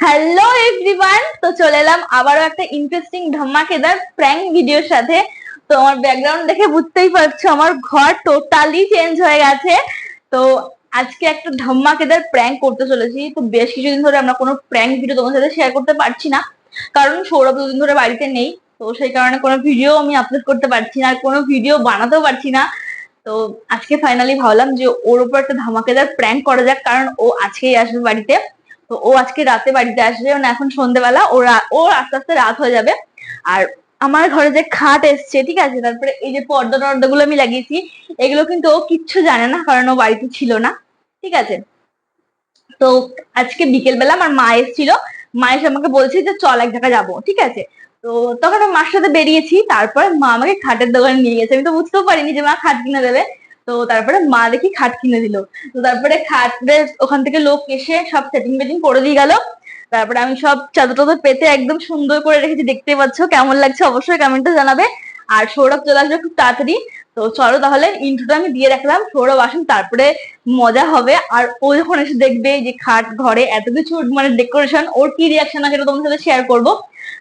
Hello everyone, তো চলে এলাম আবারও একটা ইন্টারেস্টিং ধামাকেদার প্র্যাঙ্ক ভিডিওর সাথে। তো আমার ব্যাকগ্রাউন্ড দেখে বুঝতেই পারছো আমার ঘর টোটালি চেঞ্জ হয়ে গেছে। তো আজকে একটা ধামাকেদার প্র্যাঙ্ক করতে চলেছি। তো বেশ কিছুদিন ধরে আমরা কোনো প্র্যাঙ্ক ভিডিও তোমার সাথে শেয়ার করতে পারছি না, কারণ সৌরভ দুদিন ধরে বাড়িতে নেই। তো সেই কারণে কোনো ভিডিও আমি আপলোড করতে পারছি না, আর কোনো ভিডিও বানাতেও পারছি না। তো আজকে ফাইনালি ভাবলাম যে ওর উপর একটা ধামাকেদার প্র্যাঙ্ক করা যাক, কারণ ও আজকেই আসবে বাড়িতে। তো ও আজকে রাতে বাড়িতে আসবে, মানে এখন সন্ধ্যেবেলা ওর আস্তে আস্তে রাত হয়ে যাবে। আর আমার ঘরে যে খাট এসছে, ঠিক আছে, তারপরে এই যে পর্দা টর্দা গুলো আমি লাগিয়েছি, এগুলো কিন্তু ও কিচ্ছু জানে না, কারণ ও বাড়িতে ছিল না, ঠিক আছে। তো আজকে বিকেল বেলা আমার মা এসেছিল, মা এসে আমাকে বলছে যে চল এক জায়গায় যাবো, ঠিক আছে। তো তখন আমি মার সাথে বেরিয়েছি, তারপরে মা আমাকে খাটের দোকানে নিয়ে গেছে। আমি তো বুঝতেও পারিনি যে মা খাট কিনে দেবে। তো তারপরে মা দেখি খাট কিনে দিল। তো তারপরে খাটের ওখান থেকে লোক এসে সব সেটিং বেটিং করে দিয়ে গেল। তারপরে আমি সব চাদর টাদর পেতে একদম সুন্দর করে রেখেছি, দেখতেই পাচ্ছ। কেমন লাগছে অবশ্যই কমেন্টে জানাবে। আর সৌরভ চলে আসবে খুব তাড়াতাড়ি। তো চলো তাহলে ইন্ট্রোটা আমি দিয়ে রাখলাম, সৌরভ আসুন, তারপরে মজা হবে। আর ও যখন এসে দেখবে যে খাট ঘরে এত কিছু মানে ডেকোরেশন, ওর কি রিয়াকশন আছে সেটা তোমার সাথে শেয়ার করবো।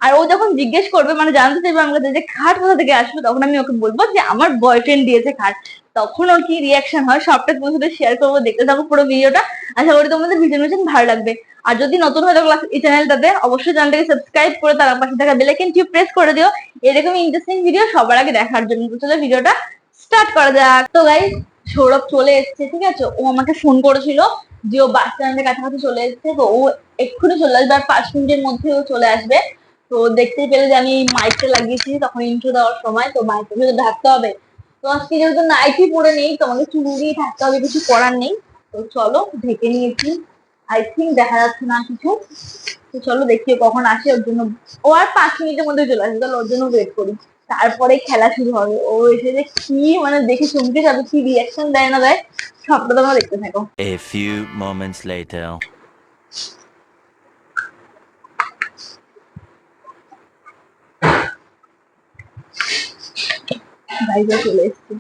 আর ও যখন জিজ্ঞেস করবে, মানে জানতে চাইবে আমার কাছে যে খাট কোথা থেকে আসবে, তখন আমি ওকে বলবো যে আমার বয়ফ্রেন্ড দিয়েছে খাট। তখন ওর কি রিয়াকশন হয় সবটা তোমার সাথে শেয়ার করবো, দেখতে থাকো পুরো ভিডিওটা। আশা করি তোমাদের ভীষণ ভীষণ ভালো লাগবে। আর যদি নতুন হয়ে থাকো এই চ্যানেলটাতে, অবশ্যই চ্যানেলটাকে সাবস্ক্রাইব করে তার পাশে থাকা বেল আইকনটি প্রেস করে দিও, এরকম ইন্টারেস্টিং ভিডিও সবার আগে দেখার জন্য। তো চলো ভিডিওটা স্টার্ট করা যাক। তো গাইস, সৌরভ চলে এসেছে, ঠিক আছে। ও আমাকে ফোন করেছিল যে ও বাস স্ট্যান্ডের কাছাকাছি চলে এসেছে। তো ও এক্ষুনি চলে আসবে, আর 5 মিনিটের মধ্যে ও চলে আসবে। তো দেখতেই পেলে যে আমি মাইকটা লাগিয়েছি তখন ইন্ট্রো দেওয়ার সময়, তো মাইকটা কিন্তু ঢাকতে হবে। তো আজকে যেহেতু নাইটি পরে নেই, তোমাকে চুল দিয়ে থাকতে হবে, কিছু করার নেই। তো চলো ঢেকে নিয়েছি, আই থিঙ্ক দেখা যাচ্ছে না কিছু। তো চলো দেখি ও কখন আসে, ওর জন্য। ও আর 5 মিনিটের মধ্যে চলে আসবে, তাহলে ওর জন্য ওয়েট করি। তারপরে খেলা শুরু হবে। ও এসে যে কি মানে দেখে চমকে যাবে, কি রিয়াকশন দেয় না দেয়, সবটা তোমরা দেখতে থাকো। A few moments later. ভাইজা চলে এসছে।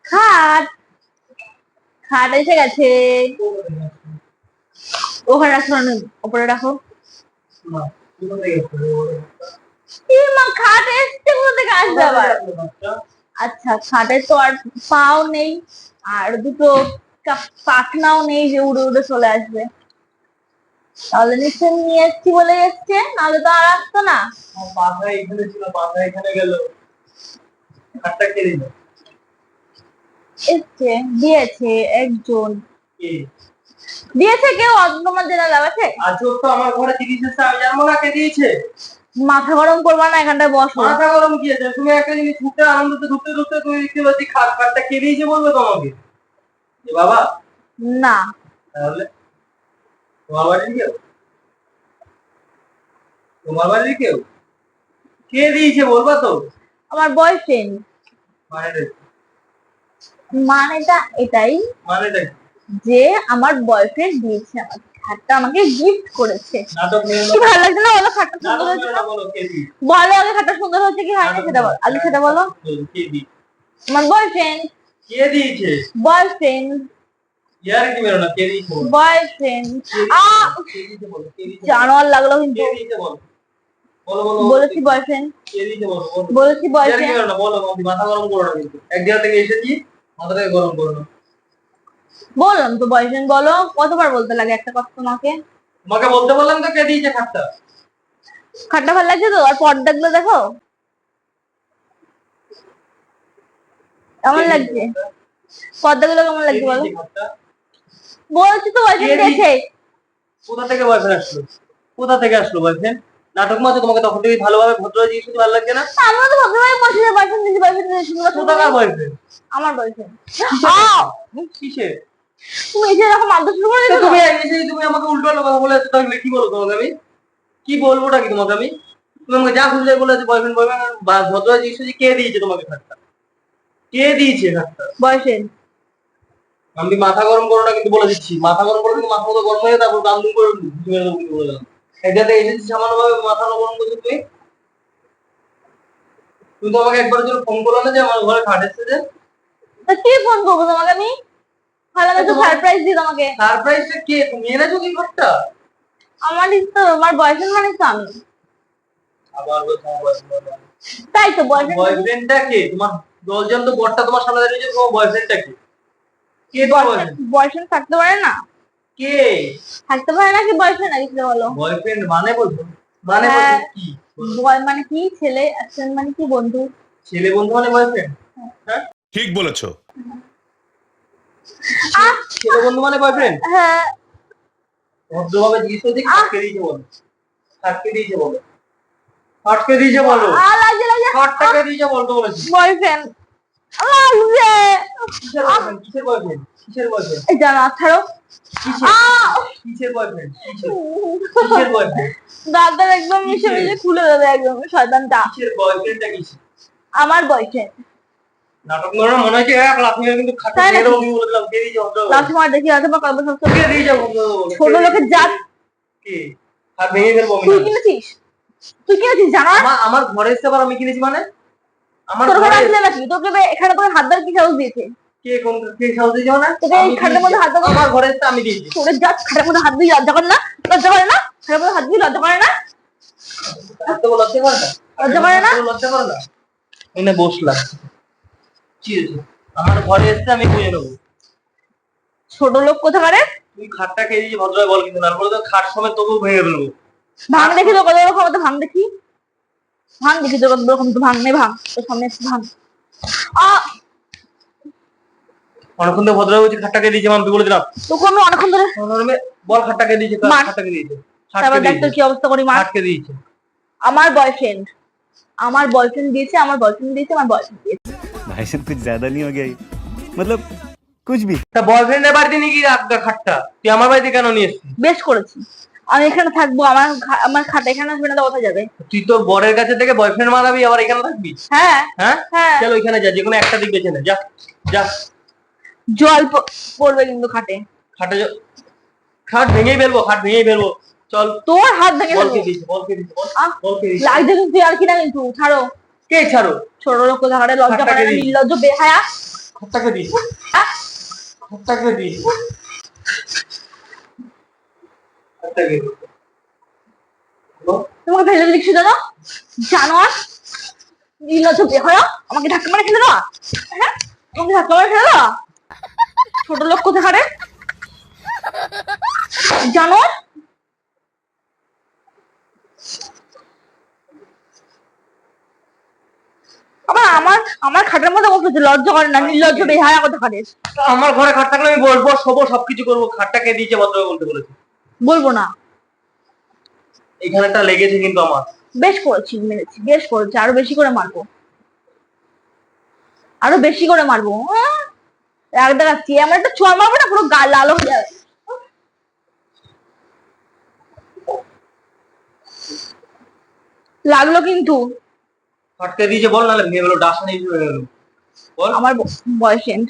খাট খাট এসে গেছে। ওখানে রাখো না, উপরে রাখো। মা খাট এসছে, কোথা থেকে আসবে আবার? আচ্ছা, খাটের তো আর পাও নেই, আর দুটো পাখনাও নেই যে উড়ে উড়ে চলে আসবে। তাহলে নিশ্চয় নিয়ে এসছি বলে এসছে, নাহলে তো আর আসতো না। মাথা এখানে ছিল, মাথা এখানে গেল, খাটটা কে দিল? এসছে, দিয়েছে একজন। কে দিয়েছে কেউ, তোমার জেলা লাগাচ্ছে। আজব তো, আমার ঘরে জিনিস এসে আমি জানবো না কে দিয়েছে? মাথা গরম করবা না, এখানটায় বসো। মাথা গরম কি আছে? তুমি একটা জিনিস ঢুকতে আনন্দতে ঢুকতে ঢুকতে তুমি দেখতে পাচ্ছি খাটটা কে দিয়েছে বলবে তোমাকে? এ বাবা না। তাহলে তোমার বাড়ির কেউ? তোমার বাড়ির কেউ কে দিয়েছে বলবা তো? আমার বয়ফ্রেন্ড। মানেটা মানেটা এটাই মানেটা কি? যে আমার বয়ফ্রেন্ড দিয়েছে আমার খাটটা, আমাকে গিফট করেছে। নাটক নিয়ে কি ভালো লাগছে না বলো? খাটটা সুন্দর নাটক হয়েছে নিয়ে না? বলো কে দিয়েছে? বলো আগে খাটটা সুন্দর হচ্ছে কি হয়নি সেটা বলো, আগে সেটা বলো। কে দিয়েছে? আমার বয়ফ্রেন্ড। কে দিয়েছে? বয়ফ্রেন্ড। ইয়ার কি বেরো না, কে দিয়েছে বলো? বয়ফ্রেন্ড। কে দিয়েছে বলো? কে দিয়েছে? জানোয়ার লাগলো কিন্তু। কে দিয়েছে বলো? বলো বলো বলেছি বয়ফ্রেন্ড। কে দিয়েছে বলো? বলেছি ইয়ার কি বয়ফ্রেন্ড। বেরো না, বলো। মাথা গরম করো না কিন্তু, এক জায়গা থেকে এসেছি, মাথাটাকে গরম করো না। বললাম তো বয়ফ্রেন্ড। বলো, কতবার বলতে লাগে একটা কথা তোমাকে? তোমাকে বলতে বললাম তো কে দিয়েছে খাটটা। খাটটা ভালো লাগছে তো? আর পর্দাগুলো দেখো কেমন লাগছে, পর্দাগুলো কেমন লাগছে বলো। বলছি তো বয়ফ্রেন্ড দিয়েছে। কোথা থেকে বয়ফ্রেন্ড আসলো? কোথা থেকে আসলো বয়ফ্রেন্ড? নাটক মাঝে তোমাকে তখন থেকে ভালোভাবে ভদ্র জিনিস শুনতে ভালো লাগছে না? আমরা তো ভাবতে বলছি যে বয়ফ্রেন্ড দিয়েছে, বয়ফ্রেন্ড দিয়েছে, কোথাকার বয়ফ্রেন্ড? আমার বয়ফ্রেন্ড। কিসের? তুমি এসে এরকম আদর শুরু করে দিয়েছো। তুমি আমাকে উল্টো পাল্টা কথা বলে যাচ্ছ, তাহলে কি বলবো তোমাকে আমি? কি বলবোটা কি তোমাকে আমি? তুমি আমাকে যা খুঁজে বলে বয়ফ্রেন্ড বয়ফ্রেন্ড ভদ্র জিনিস কে দিয়েছে তোমাকে খাটটা? কে দিয়েছে খাটটা? বয়ফ্রেন্ড। আমি মাথা গরম করো না কিন্তু বলে দিচ্ছি, মাথা গরম করে কিন্তু মাথা মতো গরম হয়ে তারপর দাম দুম করে মেরে দেবো কিন্তু বলে দিলাম। এটাতে এসেছি সামান্য ভাবে মাথা গরম করছো তুমি। তুমি তো আমাকে একবার জন্য ফোন করো না যে আমার ঘরে খাট এসেছে যে। তা কি ফোন করবো তোমাকে আমি? ভালো তো সারপ্রাইজ দিই তোমাকে। সারপ্রাইজটা কে তুমি এনেছো কি খাটটা? আমারই তো, আমার বয়ফ্রেন্ড মানে তো আমি। আবার তোমার বয়ফ্রেন্ড? তাই তো বয়ফ্রেন্ড। বয়ফ্রেন্ডটা কে তোমার? দশজন তো বরটা তোমার সামনে দাঁড়িয়ে তোমার বয়ফ্রেন্ডটা কে? কে তোমার বয়ফ্রেন্ড? বয়ফ্রেন্ড থাকতে পারে না? কে থাকতে পারে না কি বয়ফ্রেন্ড নাকি সেটা বলো? বয়ফ্রেন্ড মানে বলছো? মানে হ্যাঁ। বলছো কি? বয় মানে কি, ছেলে ফ্রেন্ড মানে কি, বন্ধু। ছেলে বন্ধু মানে বয়ফ্রেন্ড? হ্যাঁ ঠিক বলেছো। ছেলে বন্ধু মানে বয়ফ্রেন্ড? হ্যাঁ। ভদ্রভাবে জিজ্ঞেস করছি খাটকে দিয়েছে বলো। খাটকে দিয়েছে বলো। খাটকে দিয়েছে বলো। লাগছে লাগছে। খাটটাকে দিয়েছে বলতে বলেছি। বয়ফ্রেন্ড লাগছে। কিসের বয়ফ্রেন্ড? কিসের বয়ফ্রেন্ড? কিসের বয়ফ্রেন্ড? এই জানো ছাড়ো। কিসের বয়ফ্রেন্ড? কিসের বয়ফ্রেন্ড? দাদা একদম মিশে মিশে খুলে দেবে একদম শয়তানটা। কিসের বয়ফ্রেন্ডটা কিসের? আমার বয়ফ্রেন্ড। নাটক করে মনে হচ্ছে এক লাখ মেরে কিন্তু খাটে তাই নাকি? মেরে আমি বলে দিলাম কে দিয়েছে ভদ্র লাস্ট মার দেখি আছে বা কবে সব কে দিয়েছে ভদ্র ছোট লোকের জাত। কে? হাত ভেঙে ফেলবো আমি। তুই কিনেছিস? তুই কিনেছিস জানো? আমার ঘরে এসে আবার আমি কিনেছি মানে? আমার তোর ঘরে ঘরে আসলে নাকি তোকে এখানে তোকে হাত ধরে কি সাহস দিয়েছে? কে কোন কে সাহস দিয়েছে মানে? তোকে এই খাটের মধ্যে হাত দেবো? আমার ঘরে এসে আমি দিয়েছি। তোর জাত খাটের মধ্যে হাত দিয়ে লজ্জা করে না? লজ্জা করে না? খাটের মধ্যে হাত দিয়ে লজ্জা করে না? এত লজ্জা করে না? লজ্জা করে না? লজ্জা করে না? এনে বসলাম। কি হয়েছে? আমার ঘরে এসে আমি বুঝে নেবো। ছোট লোক কোথাকারে? তুই খাটটা খেয়ে দিয়েছি ভদ্রভাবে বল কিন্তু তারপরে তো খাট সমেত তবু ভেঙে ফেলবো। ভাঙ দেখি তো কত রকম, তো ভাঙ দেখি। ভাঙ দেখি তো কত রকম, তো ভাঙ নেই ভাঙ তোর সামনে একটু ভাঙ। অনেকক্ষণ ধরে ভদ্রভাবে বলছি খাটটাকে দিয়েছি আমি বলে দিলাম। তোকে আমি অনেকক্ষণ ধরে বল খাটটাকে দিয়েছে মার। খাটটাকে দিয়েছে। তারপর দেখ তোর কি অবস্থা করি মার। খাটকে দিয়েছে। আমার বয়ফ্রেন্ড। আমার বয়ফ্রেন্ড দিয়েছে, আমার বয়ফ্রেন্ড দিয়েছে, আমার বয়ফ্রেন্ড দিয়েছে। भाई साहब कुछ ज्यादा नहीं हो गया ये? मतलब कुछ भी। তা বয়ফ্রেন্ডের বাড়িতে নিয়ে গিয়ে রাখ খাটটা তুই আমার বাড়িতে কেন নিয়ে এসছিস? বেশ করেছি। আমি এখানে থাকবো, আমার খাট এখানে আসবে না তো কোথায় যাবে? তুই তো বরের কাছে থেকে বয়ফ্রেন্ড মারাবি আবার এখানে থাকবি? হ্যাঁ হ্যাঁ হ্যাঁ। চল ওইখানে যা যেকোনো একটা দিক বেছে নে যা যা। জল পড়বে কিন্তু খাটে। খাটে খাট ভেঙেই ফেলবো খাট ভেঙেই ফেলবো চল। তোর হাত ভেঙে বল দেবো। কে দিয়েছে বল কে দিয়েছে বল আহ, বল কে দিয়েছে? লাগছে কিন্তু তুই আর কি না কিন্তু ছাড়ো। কে ছাড়ো? ছোট লোক কোথাকারে লজ্জা খাটটাকে করে না, দিই। নির্লজ্জ বেহায়া। খাটটাকে দিয়েছে খাটটাকে দিয়েছে খাটটাকে দিয়েছে। তোমাকে ফেলে দিচ্ছি জানো? জানোয়ার নির্লজ্জ বেহায়া, আমাকে ধাক্কা মারে ফেলে দেওয়া। হ্যাঁ আমাকে ধাক্কা মারে ফেলে দেওয়া। ছোট লোক কোথাকারে জানোয়ার। আবার আমার আমার খাটের মধ্যে বসেছে, লজ্জা করে না, নির্লজ্জ বেহায়া কোথাকারে। আমার ঘরে খাট থাকলে আমি বলবো শোবো সবকিছু করবো খাটটাকে দিয়েছে ভদ্রভাবে বলতে বলেছি। বলবো না। এখানেটা লেগেছে কিন্তু আমার। বেশ করেছি, মেরেছি, বেশ করেছি, আরো বেশি করে মারবো, আরো বেশি করে মারবো। এক দেখাচ্ছি, আমার একটা ছোঁয়া মারবো না পুরো গাল লাল হয়ে যাবে। লাগলো কিন্তু। খাটকে দিয়েছে বল নাহলে ভেঙে গেলো ডাসা নিয়ে ভেঙে গেলো বল। আমার বয়ফ্রেন্ড।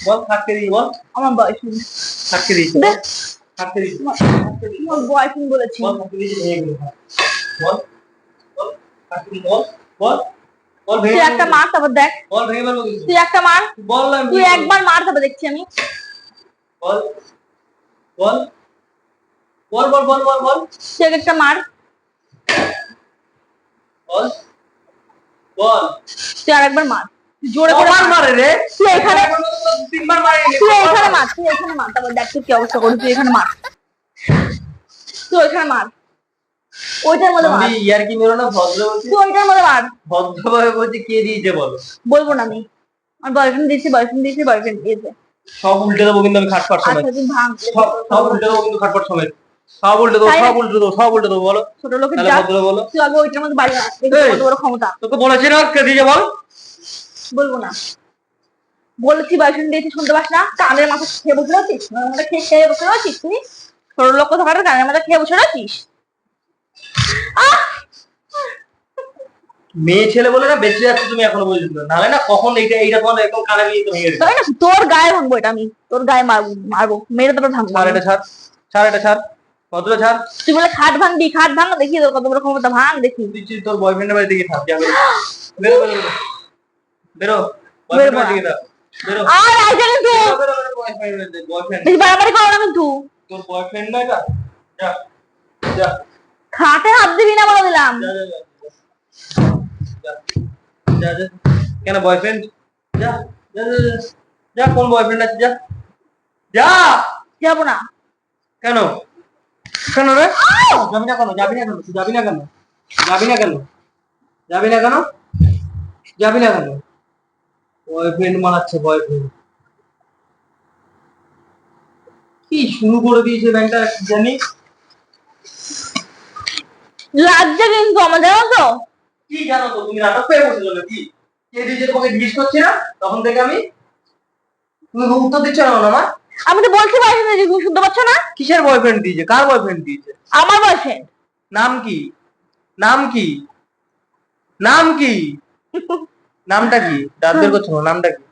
বল খাটকে দিয়েছে বল। আমার বয়ফ্রেন্ড। খাটকে দিয়েছে বল। খাটকে দিয়েছে আমার বয়ফ্রেন্ড বলেছি। বল খাটকে দিয়েছে ভেঙে গেলো বল বল খাটকে দিয়েছে বল বল বল ভেঙে তুই একটা মার তারপর দেখ। বল ভেঙে ফেলবো কিন্তু তুই একটা মার। বল না তুই একবার মার তারপর দেখছি আমি। বল বল বল বল বল বল বল তুই একটা মার। বল বল তুই আর একবার মার, জোরে করে কবার মারে রে? তুই এখানে, তিনবার মারে তুই এখানে মার, তুই এখানে মার, তারপর দেখ তুই কি অবস্থা করবি। তুই এখানে মার, তুই ওইখানে মার, ওইটার মধ্যে মার। আমি ইয়ার কি মেরো না ভদ্র বলছি। তুই ওইটার মধ্যে মার। ভদ্রভাবে বলছি কে দিয়েছে বলো। বলবো না আমি। আমার বয়ফ্রেন্ড দিয়েছে, বয়ফ্রেন্ড দিয়েছে, বয়ফ্রেন্ড দিয়েছে। সব উল্টে দেবো কিন্তু আমি খাটপাট সমেত। আচ্ছা তুই ভাঙ। সব উল্টে দেবো কিন্তু খাটপাট সমেত। সব উল্টে দেবো সব উল্টে দেবো সব উল্টে দেবো বলো। ছোট লোকের তাহলে জাত। ভদ্র বলো। তুই আগে ওইটার মধ্যে বাড়ি মার, দেখবি এই। কত বড় ক্ষমতা। তোকে বলেছি না কে দিয়েছে বল। বলবো না। বলেছি বয়ফ্রেন্ড দিয়েছে, শুনতে পাস না? কানের মাথা খেয়ে বসে আছিস, মাথা খেয়ে খেয়ে বসে আছিস তুই। ছোট লোক কোথাকার কানের মাথা খেয়ে বসে আছিস। মেয়ে ছেলে বলে না বেঁচে যাচ্ছে তুমি এখনো পর্যন্ত, নাহলে না কখন এইটা তোমার একদম কানে গিয়ে তো ভেঙে দিবে। তাই না, তোর গায়ে ভাঙবো এটা, আমি তোর গায়ে মারবো মারবো, মেরে তারপর ভাঙবো। ছাড় এটা, ছাড় ছাড় এটা, ছাড় কতটা ছাড়। তুই বলে খাট ভাঙবি, খাট ভাঙ দেখি তোর কত বড় ক্ষমতা, ভাঙ দেখি। তুই তোর বয়ফ্রেন্ডের বাড়ি থেকে থাক, যা বেরো বেরো বেরো বেরো, বয়ফ্রেন্ডের বাড়ি থেকে থাক, বেরো আর আইজা কিন্তু বেরো বেরো, বয়ফ্রেন্ড বেশি বাড়াবাড়ি করো না কিন্তু। তোর বয়ফ্রেন্ড না এটা, যা যা খাটে হাত দিবি না বলে দিলাম। যা যা যা যা যা, কেন বয়ফ্রেন্ড, যা যা যা যা, যা কোন বয়ফ্রেন্ড আছে, যা যা। যাবো না। কেন কেন রে, যাবি না কেন, যাবি না কেন, যাবি না কেন, যাবি না কেন, যাবি না কেন, যাবি না কেন, বয়ফ্রেন্ড মানাচ্ছে বয়ফ্রেন্ড। কি শুরু করে দিয়েছে ব্যাংকটা জানি। লজ্জা কিন্তু আমার, জানো তো। কি জানো তো, তুমি নাটক পেয়ে বসেছো নাকি? কে দিয়েছে তোমাকে জিজ্ঞেস করছি না তখন থেকে আমি, তুমি উত্তর দিচ্ছ না আমার। আমি তো বলছি বয়ফ্রেন্ড, তুমি শুনতে পাচ্ছ না? কিসের বয়ফ্রেন্ড দিয়েছে, কার বয়ফ্রেন্ড দিয়েছে? আমার বয়ফ্রেন্ড। নাম কি, নাম কি, নাম কি, নামটা কি, দাঁত বের করছো না, নামটা কি,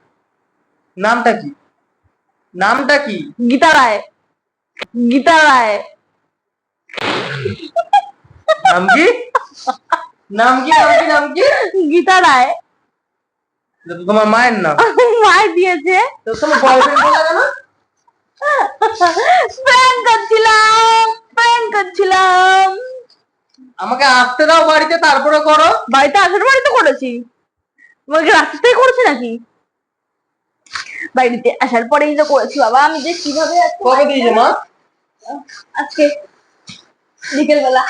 নামটা কি, নামটা কি? গীতা রায়, গীতা রায়। নাম কি, নাম কি, নাম কি, নাম কি? গীতা রায়। এটা তো তোমার মায়ের নাম। মার দিয়েছে। তো তোমার বয়ফ্রেন্ড বলা কেন? প্র্যাঙ্ক করছিলাম, প্র্যাঙ্ক করছিলাম। আমাকে আসতে দাও বাড়িতে, তারপরে করো। বাড়িতে আসার বাড়িতে করেছি, তোমাকে রাস্তায় করেছি নাকি? বাড়িতে আসার পরেই তো করেছি বাবা। আমি যে কিভাবে আজকে কবে দিয়েছে মা? আজকে বিকেল বেলা।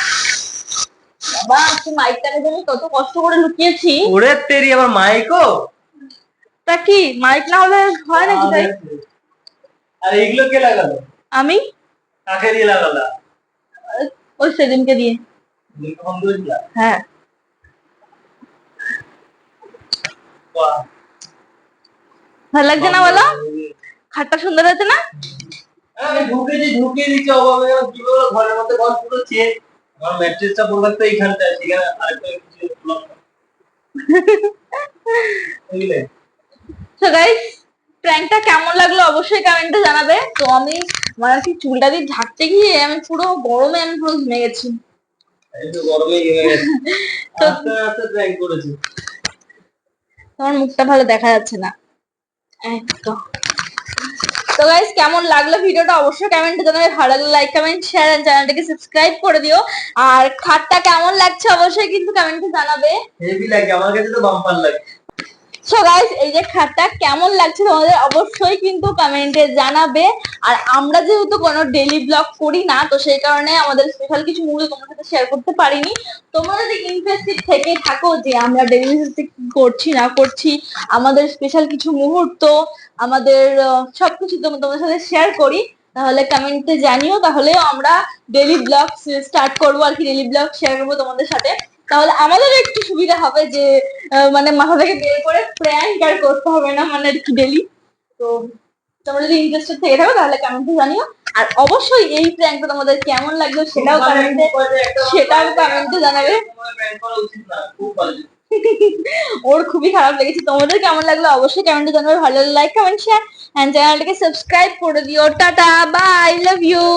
বাবা আজকে মাইকটাকে জন্য কত কষ্ট করে লুকিয়েছি। ওরে তেরি, আবার মাইকো। তা কি মাইক না হলে হয় নাকি তাই? আর এগুলো কে লাগালো? আমি। কাকে দিয়ে লাগালা? ওই সেদিনকে দিয়ে। ফোন করেছিলা? হ্যাঁ। বাহ, ভালো লাগছে না বলো? খাটটা সুন্দর হয়েছে না? আমি ঢুকিয়ে দিচ্ছি অভাবে, কি বলবো, ঘরের মধ্যে ঘর পুরো চেয়ে। আমার ম্যাট্রেসটা পড়ে থাকতো এইখানটায়, সেখানে আরেকটা কিছু বুঝলে? সো গাইস, প্র্যাঙ্কটা কেমন লাগলো অবশ্যই কমেন্টে জানাবে। তো আমি আমার আর কি চুলটা দিয়ে ঝাড়তে গিয়ে আমি পুরো গরমে আমি পুরো ঘেমে গেছি। এই তো গরমে গেমে গেছে। তো আস্তে আস্তে প্র্যাঙ্ক করেছি। তোমার মুখটা ভালো দেখা যাচ্ছে না। একদম। তো গাইস, কেমন লাগলো ভিডিওটা অবশ্যই কমেন্টে জানাবে। ভালো লাগলে লাইক কমেন্ট শেয়ার এন্ড চ্যানেলটাকে সাবস্ক্রাইব করে দিও। আর খাটটা কেমন লাগছে অবশ্যই কিন্তু কমেন্টে জানাবে। হেভি লাগে, আমার কাছে তো বাম্পার লাগে। সো গাইস, এই যে খাটটা কেমন লাগছে তোমাদের অবশ্যই কিন্তু কমেন্টে জানাবে। আর আমরা যেহেতু কোনো ডেইলি ব্লগ করি না, তো সেই কারণে আমাদের স্পেশাল কিছু মুহূর্ত তোমাদের সাথে শেয়ার করতে পারিনি। তোমরা যদি ইন্টারেস্টেড থেকে থাকো যে আমরা ডেইলি বেসিসে কি করছি না করছি, আমাদের স্পেশাল কিছু মুহূর্ত, আমাদের সবকিছু তোমাদের সাথে শেয়ার করি, তাহলে কমেন্টে জানিও। তাহলে আমরা ডেইলি ব্লগ স্টার্ট করবো আর কি, ডেইলি ব্লগ শেয়ার করবো তোমাদের সাথে। তাহলে আমাদেরও একটু সুবিধা হবে যে মানে মাথা থেকে বের করে প্র্যাঙ্ক আর করতে হবে না, মানে আর কি ডেইলি। তো তোমরা যদি ইন্টারেস্টেড থেকে থাকো তাহলে কমেন্টে জানিও। আর অবশ্যই এই প্র্যাঙ্কটা তোমাদের কেমন লাগলো সেটাও কমেন্টে জানাবে। ওর খুবই খারাপ লেগেছে, তোমাদের কেমন লাগলো অবশ্যই কমেন্টে জানাবে। ভালো লাইক কমেন্ট শেয়ার এন্ড চ্যানেলটাকে সাবস্ক্রাইব করে দিও। টাটা, বাই, লাভ ইউ।